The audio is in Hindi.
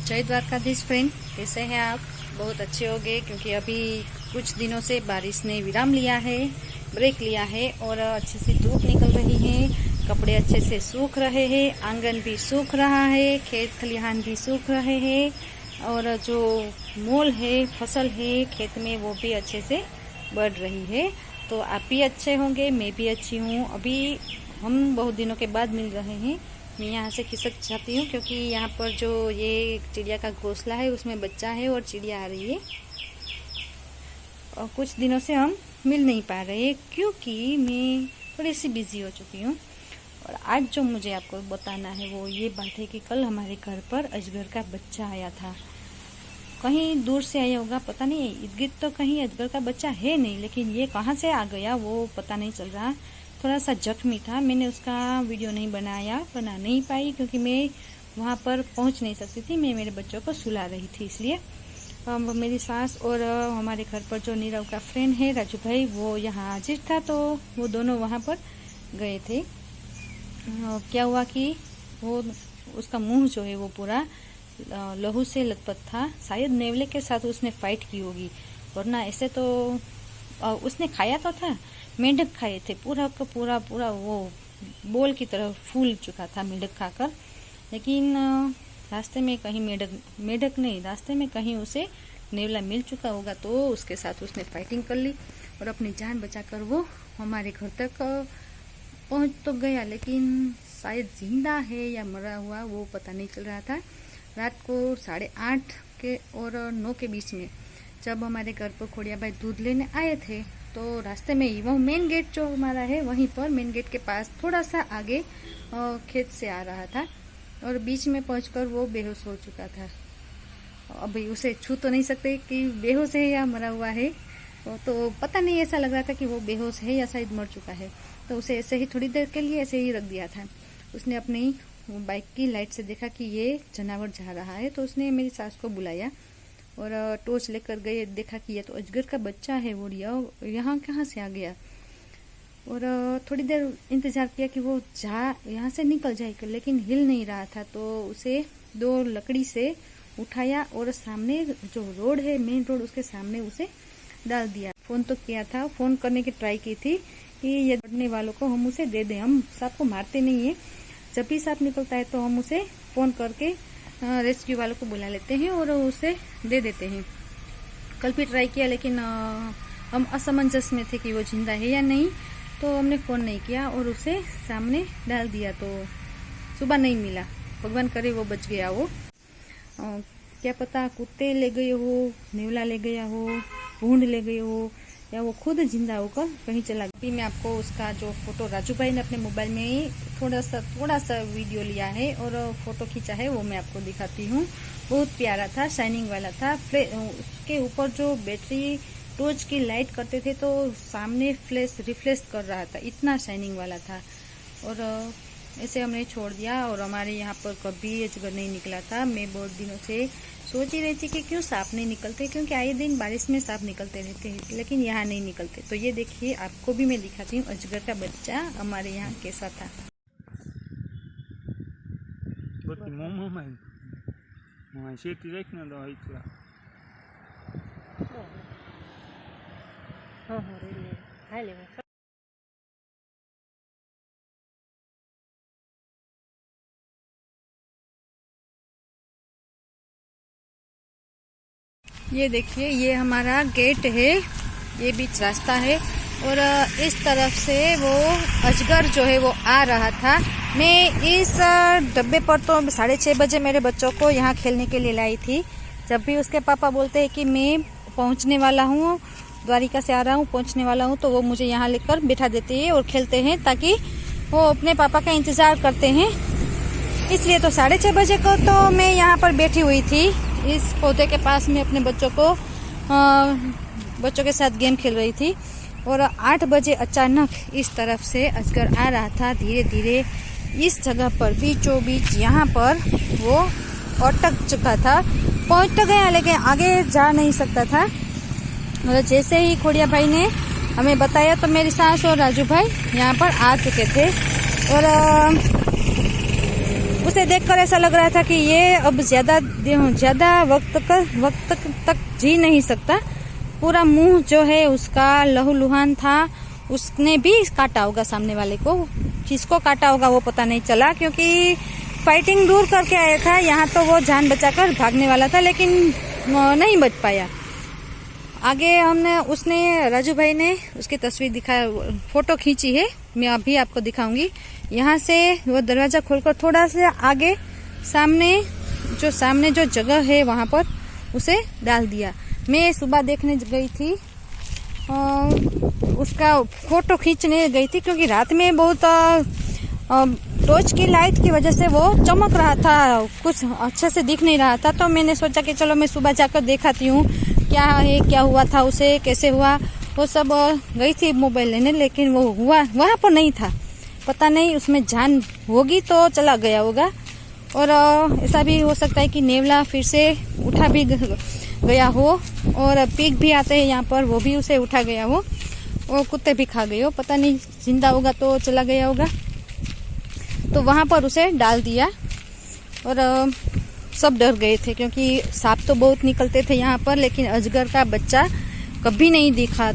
जय द्वारकाधीश फ्रेंड, कैसे हैं आप? बहुत अच्छे होंगे क्योंकि अभी कुछ दिनों से बारिश ने विराम लिया है, ब्रेक लिया है और अच्छे से धूप निकल रही है। कपड़े अच्छे से सूख रहे हैं, आंगन भी सूख रहा है, खेत खलिहान भी सूख रहे हैं और जो मोल है, फसल है खेत में, वो भी अच्छे से बढ़ रही है। तो आप भी अच्छे होंगे, मैं भी अच्छी हूँ। अभी हम बहुत दिनों के बाद मिल रहे हैं। मैं यहाँ से खिसक जाती हूँ क्योंकि यहाँ पर जो ये चिड़िया का घोंसला है उसमें बच्चा है और चिड़िया आ रही है और कुछ दिनों से हम मिल नहीं पा रहे क्योंकि मैं थोड़ी सी बिजी हो चुकी हूँ। और आज जो मुझे आपको बताना है वो ये बात है कि कल हमारे घर पर अजगर का बच्चा आया था। कहीं दूर से आया होगा, पता नहीं, इर्द गिर्द तो कहीं अजगर का बच्चा है नहीं, लेकिन ये कहाँ से आ गया वो पता नहीं चल रहा। थोड़ा सा जख्मी था, मैंने उसका वीडियो नहीं बना नहीं पाई क्योंकि मैं वहाँ पर पहुँच नहीं सकती थी। मैं मेरे बच्चों को सुला रही थी, इसलिए मेरी सास और हमारे घर पर जो नीरव का फ्रेंड है राजू भाई, वो यहाँ हाजिर था, तो वो दोनों वहाँ पर गए थे। क्या हुआ कि वो उसका मुंह जो है वो पूरा लहू से लथपथ था। शायद नेवले के साथ उसने फाइट की होगी, वरना ऐसे तो उसने खाया तो था, मेंढक खाए थे, पूरा का पूरा वो बोल की तरह फूल चुका था मेंढक खाकर। लेकिन रास्ते में कहीं मेंढक नहीं, रास्ते में कहीं उसे नेवला मिल चुका होगा, तो उसके साथ उसने फाइटिंग कर ली और अपनी जान बचाकर वो हमारे घर तक पहुंच तो गया, लेकिन शायद जिंदा है या मरा हुआ वो पता नहीं चल रहा था। रात को 8:30 के और 9 के बीच में जब हमारे घर पर खोड़िया भाई दूध लेने आए थे, तो रास्ते में ही वो मेन गेट जो हमारा है वहीं पर मेन गेट के पास थोड़ा सा आगे खेत से आ रहा था और बीच में पहुंचकर वो बेहोश हो चुका था। अभी उसे छू तो नहीं सकते कि बेहोश है या मरा हुआ है, तो पता नहीं, ऐसा लग रहा था कि वो बेहोश है या शायद मर चुका है। तो उसे ऐसे ही थोड़ी देर के लिए ऐसे ही रख दिया था। उसने अपनी बाइक की लाइट से देखा कि ये जानवर जा रहा है, तो उसने मेरी सास को बुलाया और टॉर्च लेकर गए। देखा कि ये तो अजगर का बच्चा है, वो यहाँ कहाँ से आ गया। और थोड़ी देर इंतजार किया कि वो यहाँ से निकल जाए, लेकिन हिल नहीं रहा था। तो उसे 2 लकड़ी से उठाया और सामने जो रोड है, मेन रोड, उसके सामने उसे डाल दिया। फोन तो किया था, फोन करने की ट्राई की थी कि ये बढ़ने वालों को हम उसे दे दें। हम सांप को मारते नहीं है, जब भी सांप निकलता है तो हम उसे फोन करके रेस्क्यू वालों को बुला लेते हैं और उसे दे देते हैं। कल भी ट्राई किया, लेकिन हम असमंजस में थे कि वो जिंदा है या नहीं, तो हमने फ़ोन नहीं किया और उसे सामने डाल दिया। तो सुबह नहीं मिला, भगवान करे वो बच गया हो। क्या पता कुत्ते ले गए हो, नेवला ले गया हो, भूंड ले गए हो, या वो खुद जिंदा होकर कहीं चला गया। अभी मैं आपको उसका जो फोटो राजू भाई ने अपने मोबाइल में थोड़ा सा वीडियो लिया है और फोटो खींचा है, वो मैं आपको दिखाती हूँ। बहुत प्यारा था, शाइनिंग वाला था। उसके ऊपर जो बैटरी टॉर्च की लाइट करते थे तो सामने रिफ्लेक्ट कर रहा था, इतना शाइनिंग वाला था। और ऐसे हमने छोड़ दिया और हमारे यहाँ पर कभी अजगर नहीं निकला था। मैं बहुत दिनों से सोच ही रही थी कि क्यों सांप नहीं निकलते, क्योंकि आए दिन बारिश में सांप निकलते रहते हैं, लेकिन यहाँ नहीं निकलते। तो ये देखिए, आपको भी मैं दिखाती हूँ अजगर का बच्चा हमारे यहाँ कैसा था। ये देखिए, ये हमारा गेट है, ये बीच रास्ता है और इस तरफ से वो अजगर जो है वो आ रहा था। मैं इस डब्बे पर तो 6:30 बजे मेरे बच्चों को यहाँ खेलने के लिए लाई थी। जब भी उसके पापा बोलते हैं कि मैं पहुँचने वाला हूँ, द्वारिका से आ रहा हूँ, पहुँचने वाला हूँ, तो वो मुझे यहाँ लेकर बिठा देते हैं और खेलते हैं, ताकि वो अपने पापा का इंतज़ार करते हैं। इसलिए तो 6:30 बजे को तो मैं यहाँ पर बैठी हुई थी इस पौधे के पास में, अपने बच्चों के साथ गेम खेल रही थी। और 8 बजे अचानक इस तरफ से अजगर आ रहा था, धीरे धीरे इस जगह पर बीचों बीच यहाँ पर वो अटक चुका था। पहुँच तो गया लेकिन आगे जा नहीं सकता था। और जैसे ही खोड़िया भाई ने हमें बताया तो मेरी सास और राजू भाई यहाँ पर आ चुके थे और से देखकर ऐसा लग रहा था कि ये अब ज्यादा वक्त तक जी नहीं सकता। पूरा मुंह जो है उसका लहूलुहान था। उसने भी काटा होगा सामने वाले को, किसको काटा होगा वो पता नहीं चला, क्योंकि फाइटिंग दूर करके आया था। यहाँ तो वो जान बचाकर भागने वाला था, लेकिन नहीं बच पाया। आगे उसने राजू भाई ने उसकी तस्वीर दिखाया, फोटो खींची है, मैं अभी आपको दिखाऊंगी। यहाँ से वो दरवाजा खोलकर थोड़ा सा आगे सामने जो जगह है वहां पर उसे डाल दिया। मैं सुबह देखने गई थी, उसका फोटो खींचने गई थी, क्योंकि रात में बहुत टॉर्च की लाइट की वजह से वो चमक रहा था, कुछ अच्छे से दिख नहीं रहा था। तो मैंने सोचा कि चलो मैं सुबह जाकर दिखाती हूँ क्या है, क्या हुआ था उसे, कैसे हुआ। वो सब गई थी मोबाइल लेने, लेकिन वो हुआ वहां पर नहीं था। पता नहीं उसमें जान होगी तो चला गया होगा। और ऐसा भी हो सकता है कि नेवला फिर से उठा भी गया हो, और पिग भी आते हैं यहाँ पर, वो भी उसे उठा गया हो, और कुत्ते भी खा गए हो। पता नहीं, जिंदा होगा तो चला गया होगा। तो वहां पर उसे डाल दिया, और सब डर गए थे, क्योंकि सांप तो बहुत निकलते थे यहाँ पर, लेकिन अजगर का बच्चा कभी नहीं दिखा।